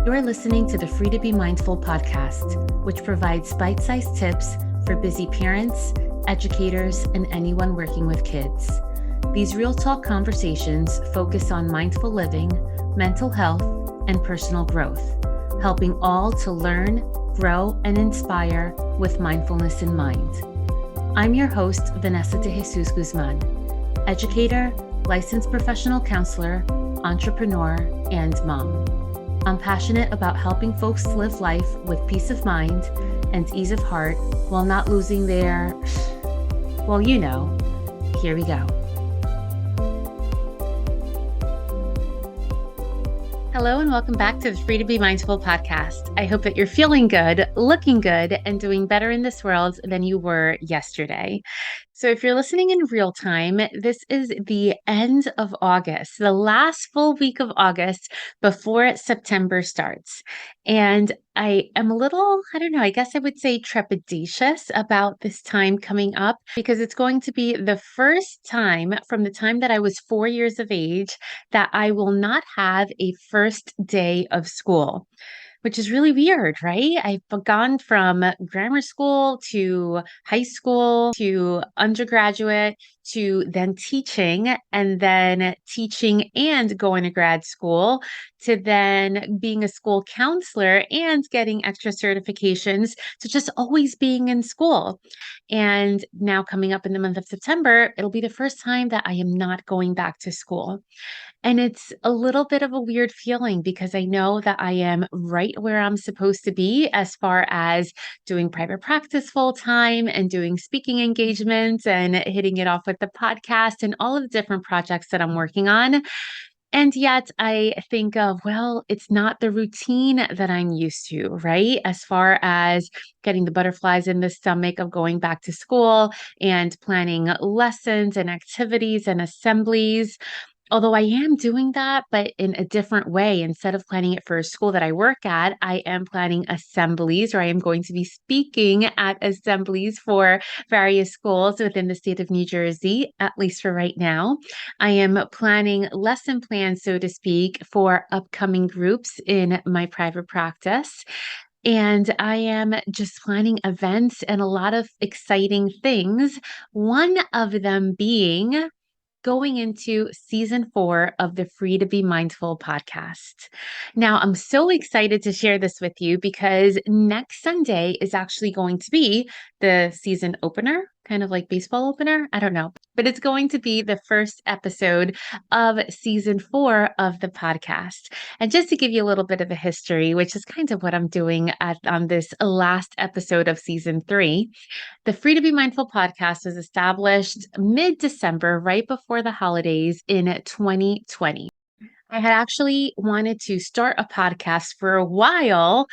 You're listening to the Free to Be Mindful podcast, which provides bite-sized tips for busy parents, educators, and anyone working with kids. These real talk conversations focus on mindful living, mental health, and personal growth, helping all to learn, grow, and inspire with mindfulness in mind. I'm your host, Vanessa de Jesus Guzman, educator, licensed professional counselor, entrepreneur, and mom. I'm passionate about helping folks live life with peace of mind and ease of heart while not losing their, well, you know, here we go. Hello and welcome back to the Free to Be Mindful podcast. I hope that you're feeling good, looking good, and doing better in this world than you were yesterday. So if you're listening in real time, this is the end of August, the last full week of August before September starts. And I am a little, I guess I would say trepidatious about this time coming up because it's going to be the first time from the time that I was 4 years of age that I will not have a first day of school, which is really weird, right? I've gone from grammar school to high school to undergraduate to then teaching and going to grad school to then being a school counselor and getting extra certifications to just always being in school. And now coming up in the month of September, it'll be the first time that I am not going back to school. And it's a little bit of a weird feeling because I know that I am right where I'm supposed to be as far as doing private practice full time and doing speaking engagements and hitting it off with the podcast and all of the different projects that I'm working on. And yet I think of, well, it's not the routine that I'm used to, right? As far as getting the butterflies in the stomach of going back to school and planning lessons and activities and assemblies. Although I am doing that, but in a different way. Instead of planning it for a school that I work at, I am planning assemblies, or I am going to be speaking at assemblies for various schools within the state of New Jersey, at least for right now. I am planning lesson plans, so to speak, for upcoming groups in my private practice. And I am just planning events and a lot of exciting things. One of them being going into season 4 of the Free to Be Mindful podcast. Now, I'm so excited to share this with you because next Sunday is actually going to be the season opener, kind of like baseball opener. I don't know, but it's going to be the first episode of season 4 of the podcast. And just to give you a little bit of a history, which is kind of what I'm doing on this last episode of season 3, the Free to Be Mindful podcast was established mid-December, right before the holidays in 2020. I had actually wanted to start a podcast for a while,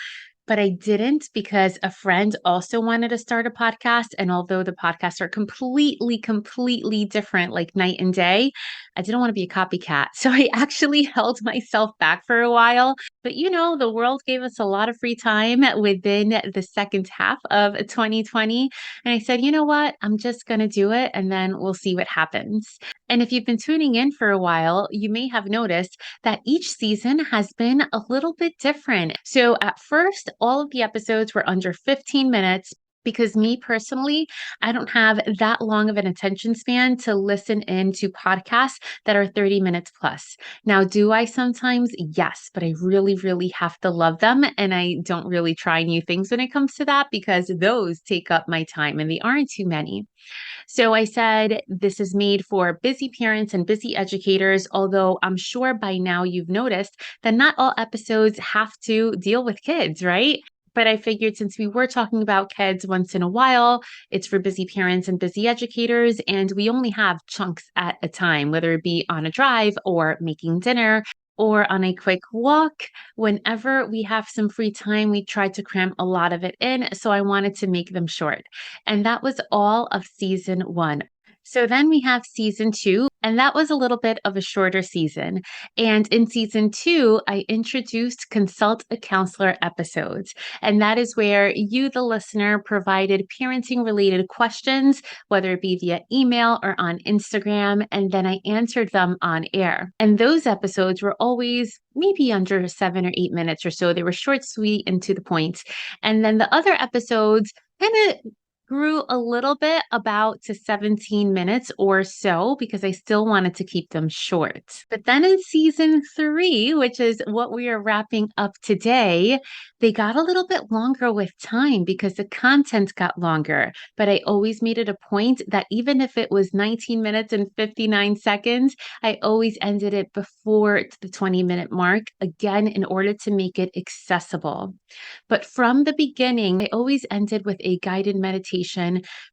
but I didn't because a friend also wanted to start a podcast. And although the podcasts are completely different, like night and day, I didn't want to be a copycat. So I actually held myself back for a while. But the world gave us a lot of free time within the second half of 2020. And I said, you know what? I'm just going to do it and then we'll see what happens. And if you've been tuning in for a while, you may have noticed that each season has been a little bit different. So at first, all of the episodes were under 15 minutes. Because me personally, I don't have that long of an attention span to listen in to podcasts that are 30 minutes plus. Now, do I sometimes? Yes, but I really have to love them. And I don't really try new things when it comes to that because those take up my time and they aren't too many. So I said, this is made for busy parents and busy educators, although I'm sure by now you've noticed that not all episodes have to deal with kids, right? But I figured since we were talking about kids once in a while, it's for busy parents and busy educators, and we only have chunks at a time, whether it be on a drive or making dinner or on a quick walk. Whenever we have some free time, we try to cram a lot of it in. So I wanted to make them short. And that was all of season 1. So then we have season two, and that was a little bit of a shorter season. And in season two, I introduced Consult a Counselor episodes. And that is where you, the listener, provided parenting related questions, whether it be via email or on Instagram. And then I answered them on air. And those episodes were always maybe under 7 or 8 minutes or so. They were short, sweet, and to the point. And then the other episodes kind of grew a little bit about to 17 minutes or so because I still wanted to keep them short. But then in season three, which is what we are wrapping up today, they got a little bit longer with time because the content got longer. But I always made it a point that even if it was 19 minutes and 59 seconds, I always ended it before the 20-minute mark, again, in order to make it accessible. But from the beginning, I always ended with a guided meditation,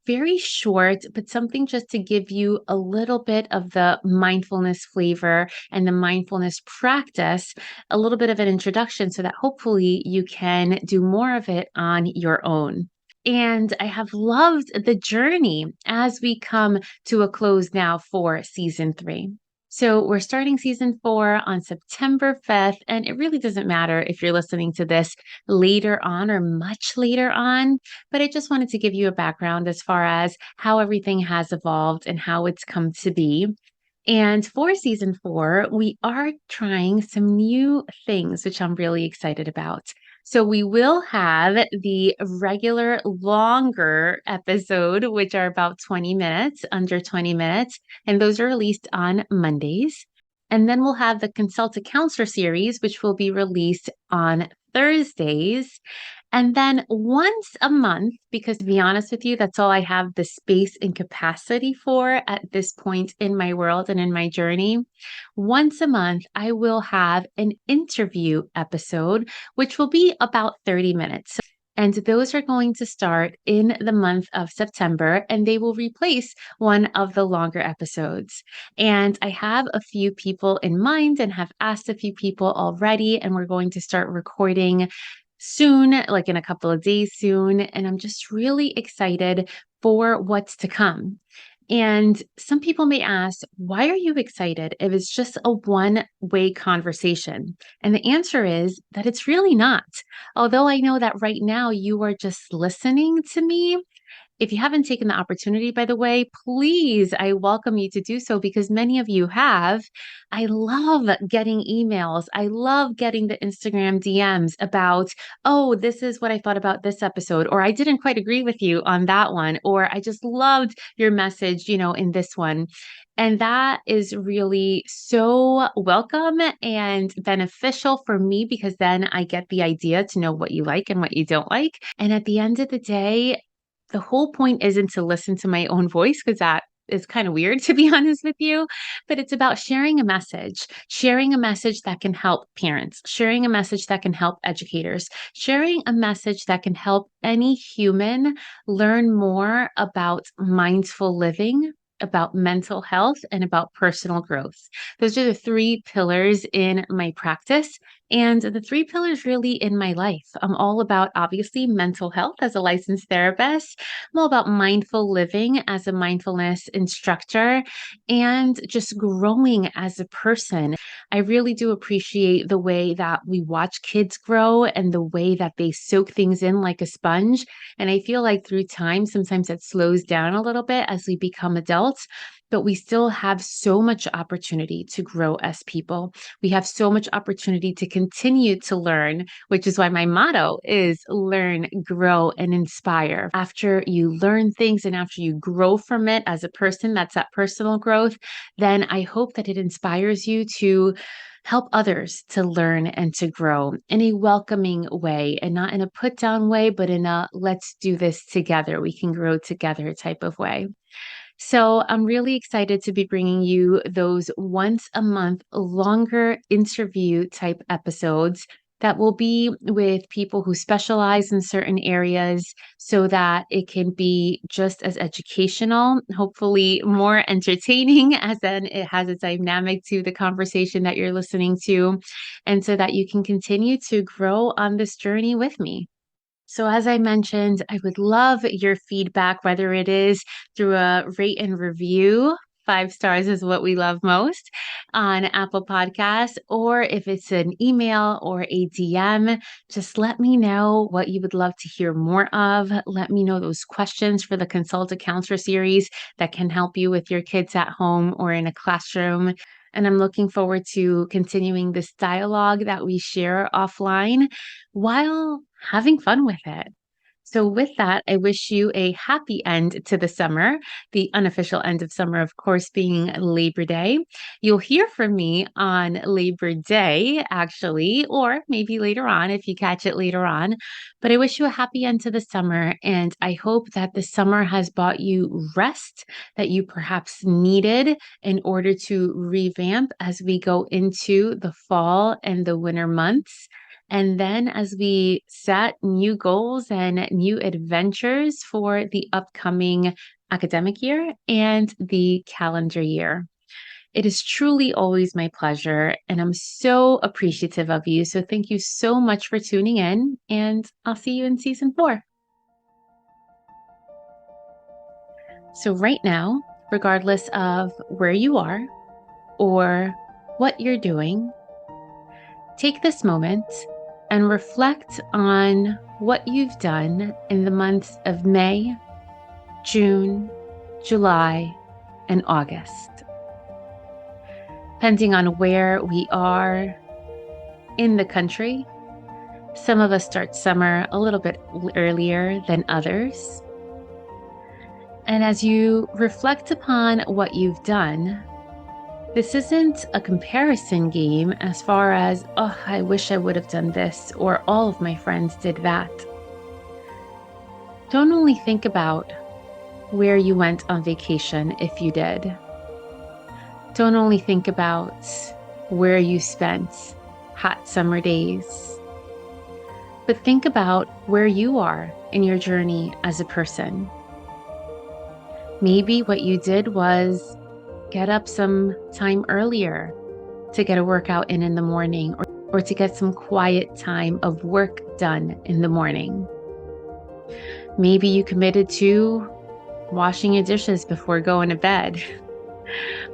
very short, but something just to give you a little bit of the mindfulness flavor and the mindfulness practice, a little bit of an introduction so that hopefully you can do more of it on your own. And I have loved the journey as we come to a close now for season three. So we're starting season four on September 5th, and it really doesn't matter if you're listening to this later on or much later on, but I just wanted to give you a background as far as how everything has evolved and how it's come to be. And for season four, we are trying some new things, which I'm really excited about. So we will have the regular longer episode, which are about 20 minutes, under 20 minutes, and those are released on Mondays. And then we'll have the Consult a Counselor series, which will be released on Thursdays. And then once a month, because to be honest with you, that's all I have the space and capacity for at this point in my world and in my journey. Once a month, I will have an interview episode, which will be about 30 minutes. And those are going to start in the month of September, and they will replace one of the longer episodes. And I have a few people in mind and have asked a few people already, and we're going to start recording soon, like in a couple of days soon. And I'm just really excited for what's to come. And some people may ask, why are you excited if it's just a one-way conversation? And the answer is that it's really not. Although I know that right now you are just listening to me, if you haven't taken the opportunity, by the way, please, I welcome you to do so because many of you have. I love getting emails. I love getting the Instagram DMs about, oh, this is what I thought about this episode, or I didn't quite agree with you on that one, or I just loved your message, in this one. And that is really so welcome and beneficial for me because then I get the idea to know what you like and what you don't like. And at the end of the day, the whole point isn't to listen to my own voice because that is kind of weird, to be honest with you, but it's about sharing a message that can help parents, sharing a message that can help educators, sharing a message that can help any human learn more about mindful living, about mental health, and about personal growth. Those are the three pillars in my practice. And the three pillars really in my life. I'm all about obviously mental health as a licensed therapist. I'm all about mindful living as a mindfulness instructor and just growing as a person. I really do appreciate the way that we watch kids grow and the way that they soak things in like a sponge. And I feel like through time, sometimes it slows down a little bit as we become adults, but we still have so much opportunity to grow as people. We have so much opportunity to continue to learn, which is why my motto is learn, grow, and inspire. After you learn things and after you grow from it as a person, that's that personal growth, then I hope that it inspires you to help others to learn and to grow in a welcoming way and not in a put down way, but in a let's do this together. We can grow together type of way. So I'm really excited to be bringing you those once a month longer interview type episodes that will be with people who specialize in certain areas so that it can be just as educational, hopefully more entertaining, as then it has a dynamic to the conversation that you're listening to, and so that you can continue to grow on this journey with me. So, as I mentioned, I would love your feedback, whether it is through a rate and review. 5 stars is what we love most on Apple Podcasts, or if it's an email or a DM, just let me know what you would love to hear more of. Let me know those questions for the Consult a Counselor series that can help you with your kids at home or in a classroom. And I'm looking forward to continuing this dialogue that we share offline while having fun with it. So, with that, I wish you a happy end to the summer, the unofficial end of summer, of course, being Labor Day. You'll hear from me on Labor Day, actually, or maybe later on if you catch it later on. But I wish you a happy end to the summer. And I hope that the summer has brought you rest that you perhaps needed in order to revamp as we go into the fall and the winter months. And then as we set new goals and new adventures for the upcoming academic year and the calendar year. It is truly always my pleasure, and I'm so appreciative of you. So thank you so much for tuning in, and I'll see you in season 4. So right now, regardless of where you are or what you're doing, take this moment and reflect on what you've done in the months of May, June, July, and August. Depending on where we are in the country, some of us start summer a little bit earlier than others. And as you reflect upon what you've done, this isn't a comparison game as far as, oh, I wish I would have done this, or all of my friends did that. Don't only think about where you went on vacation if you did. Don't only think about where you spent hot summer days, but think about where you are in your journey as a person. Maybe what you did was get up some time earlier to get a workout in the morning, or to get some quiet time of work done in the morning. Maybe you committed to washing your dishes before going to bed.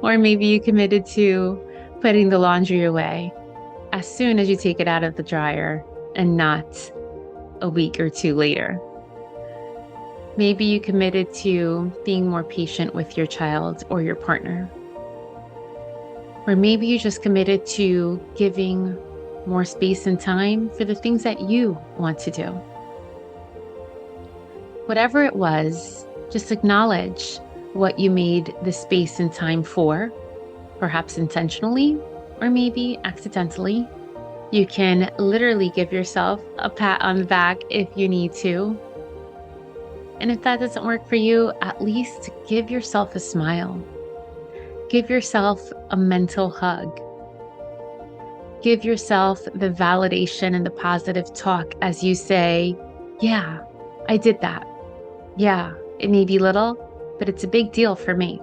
Or maybe you committed to putting the laundry away as soon as you take it out of the dryer and not a week or 2 later. Maybe you committed to being more patient with your child or your partner. Or maybe you just committed to giving more space and time for the things that you want to do. Whatever it was, just acknowledge what you made the space and time for, perhaps intentionally or maybe accidentally. You can literally give yourself a pat on the back if you need to. And if that doesn't work for you, at least give yourself a smile. Give yourself a mental hug. Give yourself the validation and the positive talk as you say, yeah, I did that. Yeah, it may be little, but it's a big deal for me.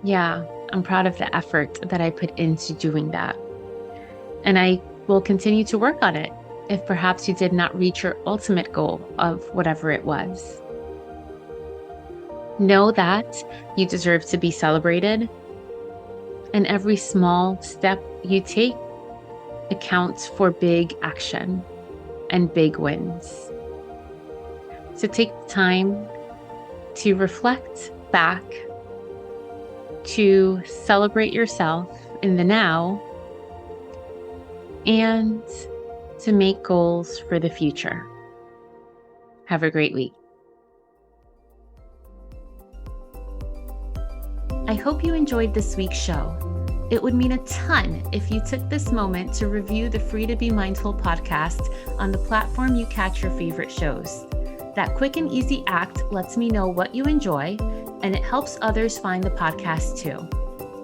Yeah, I'm proud of the effort that I put into doing that. And I will continue to work on it if perhaps you did not reach your ultimate goal of whatever it was. Know that you deserve to be celebrated, and every small step you take accounts for big action and big wins. So take the time to reflect back, to celebrate yourself in the now, and to make goals for the future. Have a great week. I hope you enjoyed this week's show. It would mean a ton if you took this moment to review the Free to Be Mindful podcast on the platform you catch your favorite shows. That quick and easy act lets me know what you enjoy, and it helps others find the podcast too.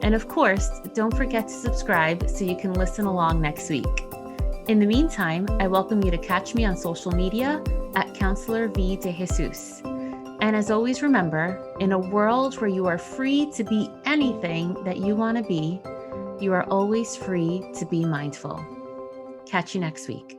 And of course, don't forget to subscribe so you can listen along next week. In the meantime, I welcome you to catch me on social media at Counselor V de Jesus. And as always, remember, in a world where you are free to be anything that you want to be, you are always free to be mindful. Catch you next week.